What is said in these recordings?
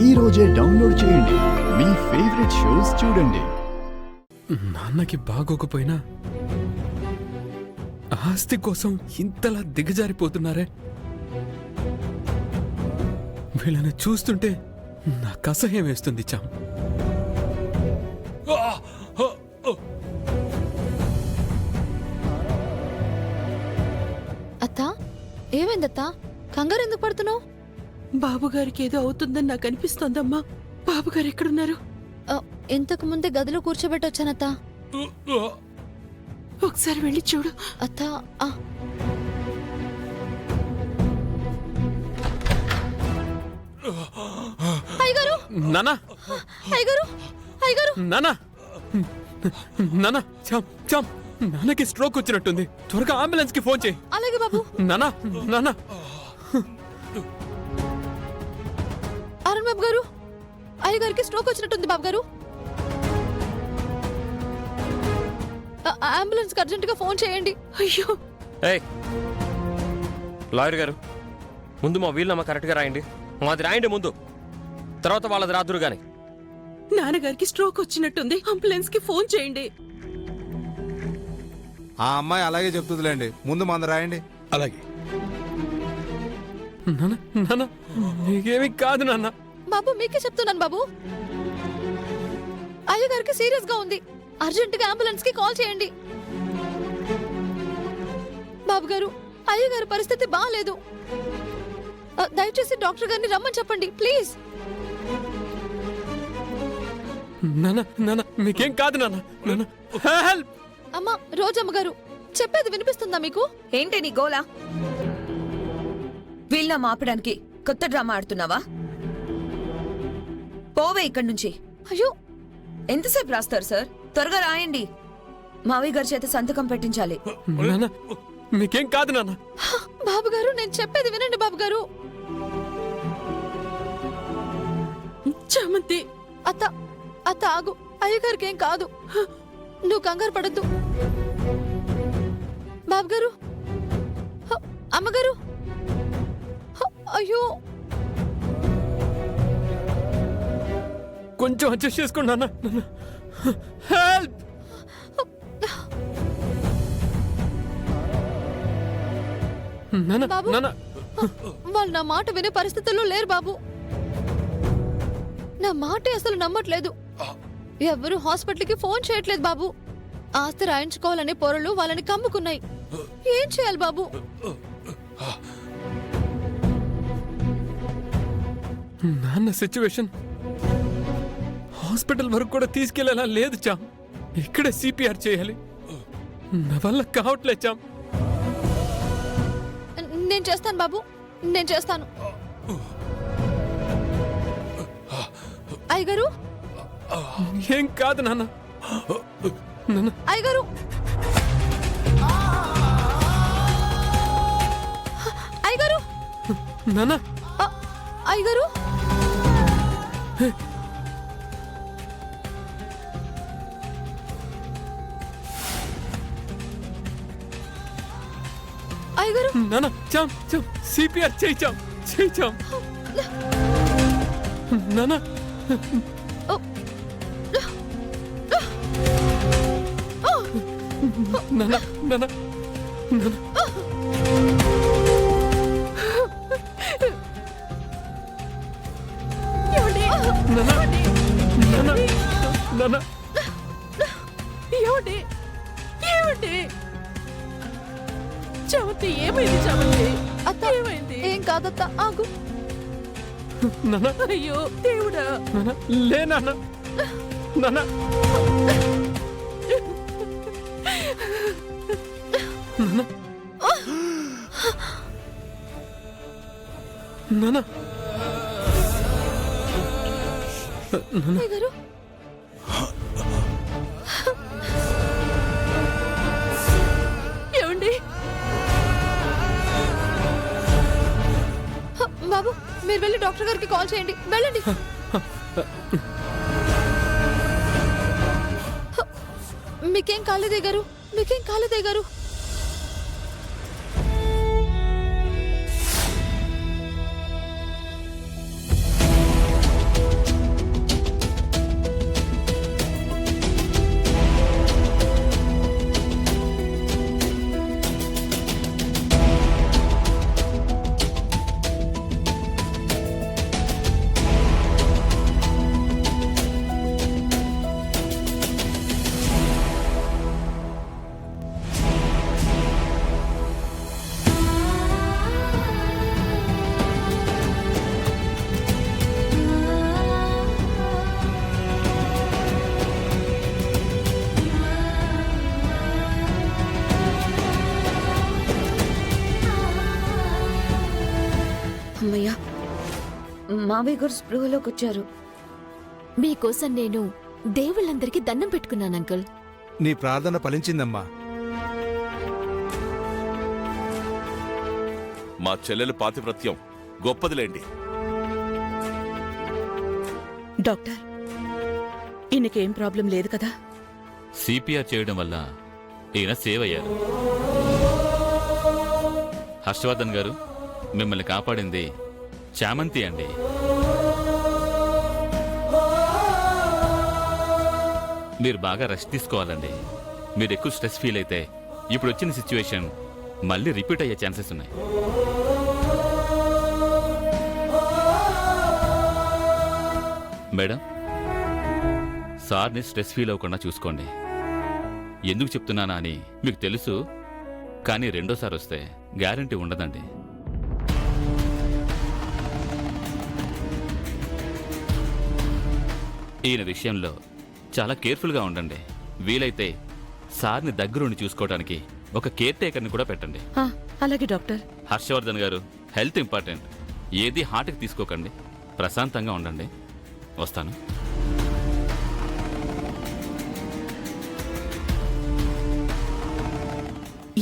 ఈ రోజే డౌన్లోడ్ చేయండి. మీ ఫేవరెట్ షోస్ చూడండి. నాన్నకి బాగోకపోయినా ఆస్తి కోసం ఇంతలా దిగజారిపోతున్నారే. వీళ్ళని చూస్తుంటే నాకు అసహ్యం వేస్తుంది చామ్. అత్తా, ఏమైందత్తా? కంగారు ఎందుకు పడుతున్నావు? బాబుగారికి ఏదో అవుతుందని నాకు అనిపిస్తోందమ్మా. బాబుగారు ఎక్కడున్నారు? ఇంతకు ముందే గదిలో కూర్చోబెట్టొచ్చానత్తా. ఒకసారి వెళ్ళి చూడు. అత్తా, అయ్యగారు, నానా, అయ్యగారు, అయ్యగారు, నానా, నానా, చామ్ చామ్, నాన్నకి స్ట్రోక్ వచ్చినట్టుంది. త్వరగా అంబులెన్స్ కి ఫోన్ చేయి. అలాగే బాబు. నానా, నానా. అరుణ్ బాబు గారు, అయ్యగారికి స్ట్రోక్ వచ్చినట్టుంది బాబు గారు. అంబులెన్స్ కి అర్జెంట్ గా ఫోన్ చేయండి. అయ్యో, లాయర్ గారు, ముందు మా వీలునామా కరెక్ట్గా రాయండి. మాది రాయండి ముందు, తర్వాత వాళ్ళది రాదురు గాని. నాన్నగారికి స్ట్రోక్ వచ్చినట్టుంది, అంబులెన్స్ కి ఫోన్ చేయండి. ఆ అమ్మాయి అలాగే చెప్తుందిలేండి, ముందు మంద రాయండి. అలాగే. నానా, నానా, నీకేమీ కాదు నాన్న. బాబు, మీకే చెప్తున్నాను బాబు. అయ్యగారికి సీరియస్ గా ఉంది. అర్జెంట్ గా అంబులెన్స్ కి కాల్ చేయండి. బాబు గారు, అయ్యగారి పరిస్థితి బాగాలేదు. దయచేసి డాక్టర్ గారిని రమ్మని చెప్పండి ప్లీజ్. నానా, నానా, మీకేం కాదు నాన్న. నాన్న, హెల్ప్. అమ్మా, రోజమ్మ గారు, చెప్పేది వినిపిస్తుందా మీకు? ఏంటి నీ గోలా? వీళ్ళ మాపడానికి కొత్త డ్రామా ఆడుతున్నావా? పోవే ఇక్కడి నుంచి. అయ్యో, ఎంతసేపు రాస్తారు సార్? త్వరగా రాయండి. మావయ్య గారి చేత సంతకం పెట్టించాలి. నాన్న, మీకేం కాదు నాన్న. బాబు గారు, నేను చెప్పేది వినండి బాబు గారు. చామంతి, అత్త, అత్త ఆగు. అయ్యగారికి ఏం కాదు, నువ్వు కంగారు పడద్దు. బాబు గారు, అమ్మగారు, అయ్యో, కొంచెం అడ్జస్ట్ చేసుకోండి నాన్న. హెల్ప్. నాన్న, బాబు, నాన్న. వాళ్ళు నా మాట వినే పరిస్థితుల్లో లేరు బాబు. నా మాటే అసలు నమ్మట్లేదు. ఎవరు హాస్పిటల్కి ఫోన్ చేయట్లేదు బాబు. ఆస్తి రాయించుకోవాలనే పొరలు వాళ్ళని కమ్ముకున్నాయి. ఏం చేయాలి బాబు? నాన్న సిచ్యువేషన్ హాస్పిటల్ వరకు కూడా తీసుకెళ్లేలా లేదు చామ్. ఇక్కడే సిపిఆర్ చేయాలి. నా వల్ల కావట్లేదు చామ్. నేను చేస్తాను బాబు, నేను చేస్తాను. అయ్యగారు, ఏం కాదు నాన్న. నాన్న, అయ్యగారు, అయ్యగారు, నాన్న. అయ్యగారు, అయ్యగారు, నాన్న, చామ్ చామ్, సిపిఆర్ చేయి చామ్, చేయి చామ్. నాన్న, నాన్న, నాన్న, నాన్న. నాన్న, ఏమండి, ఏమండి? చామంతి, ఏమైంది చామంతి? అత్త, ఏమైంది? ఏం కాదత్త, ఆగు. నాన్న, అయ్యో దేవుడా! నాన్న, లే నాన్న, నాన్న. నాన్న, నాన్న. అయ్యగారు, ఏమండి? బాబు, మీరు వెళ్ళి డాక్టర్ గారికి కాల్ చేయండి. వెళ్ళండి. మీకేం కాలేదే గారు, మీకేం కాలేదే గారు. మావయ్య గారు స్పృహలోకి వచ్చారు. మీకోసం నేను దేవుళ్ళందరికీ దండం పెట్టుకున్నాను అంకుల్. నీ ప్రార్థన ఫలించిందమ్మా. మా చెల్లెలు పాతివ్రత్యం గొప్పదిలేండి. డాక్టర్, ఈయనకేం ప్రాబ్లం లేదు కదా? సిపిఆర్ చేయడం వల్ల ఈయన సేవ్ అయ్యారు. హర్షవర్ధన్ గారు, మిమ్మల్ని కాపాడింది చామంతి అండి. మీరు బాగా రెస్ట్ తీసుకోవాలండి. మీరు ఎక్కువ స్ట్రెస్ ఫీల్ అయితే ఇప్పుడు వచ్చిన సిచ్యువేషన్ మళ్ళీ రిపీట్ అయ్యే ఛాన్సెస్ ఉన్నాయి. మేడం, సార్ని స్ట్రెస్ ఫీల్ అవ్వకుండా చూసుకోండి. ఎందుకు చెప్తున్నానా అని మీకు తెలుసు, కానీ రెండోసారి వస్తే గ్యారంటీ ఉండదండి. ఈయన విషయంలో చాలా కేర్ఫుల్గా ఉండండి. వీలైతే సార్ని దగ్గరుండి చూసుకోవడానికి ఒక కేర్ టేకర్ని కూడా పెట్టండి. అలాగే డాక్టర్. హర్షవర్ధన్ గారు, హెల్త్ ఇంపార్టెంట్. ఏది హార్ట్కి తీసుకోకండి. ప్రశాంతంగా ఉండండి. వస్తాను.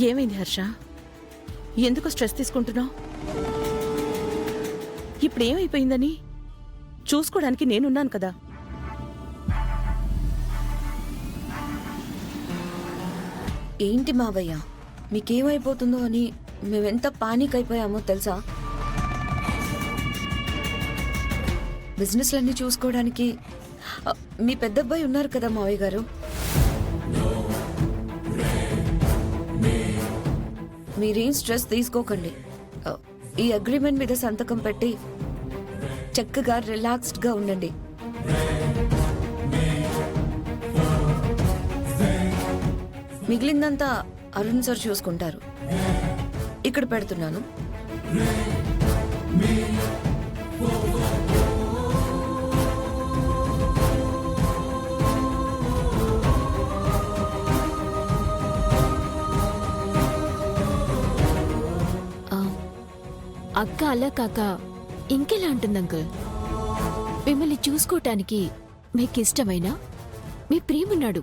ఏమైంది హర్ష? ఎందుకు స్ట్రెస్ తీసుకుంటున్నావు? ఇప్పుడు ఏమైపోయిందని చూసుకోవడానికి నేనున్నాను కదా. ఏంటి మావయ్య, మీకేమైపోతుందో అని మేమెంత పానిక్ అయిపోయామో తెలుసా? బిజినెస్లన్నీ చూసుకోవడానికి మీ పెద్దబ్బాయి ఉన్నారు కదా మావయ్య గారు. మీరేం స్ట్రెస్ తీసుకోకండి. ఈ అగ్రిమెంట్ మీద సంతకం పెట్టి చక్కగా రిలాక్స్డ్గా ఉండండి. మిగిలిందంతా అరుణ్ సార్ చూసుకుంటారు. ఇక్కడ పెడుతున్నాను. అక్క అలా కాక ఇంకెలా ఉంటుంది అంకుల్? మిమ్మల్ని చూసుకోవటానికి మీకు ఇష్టమైనా మీ ప్రియున్నాడు.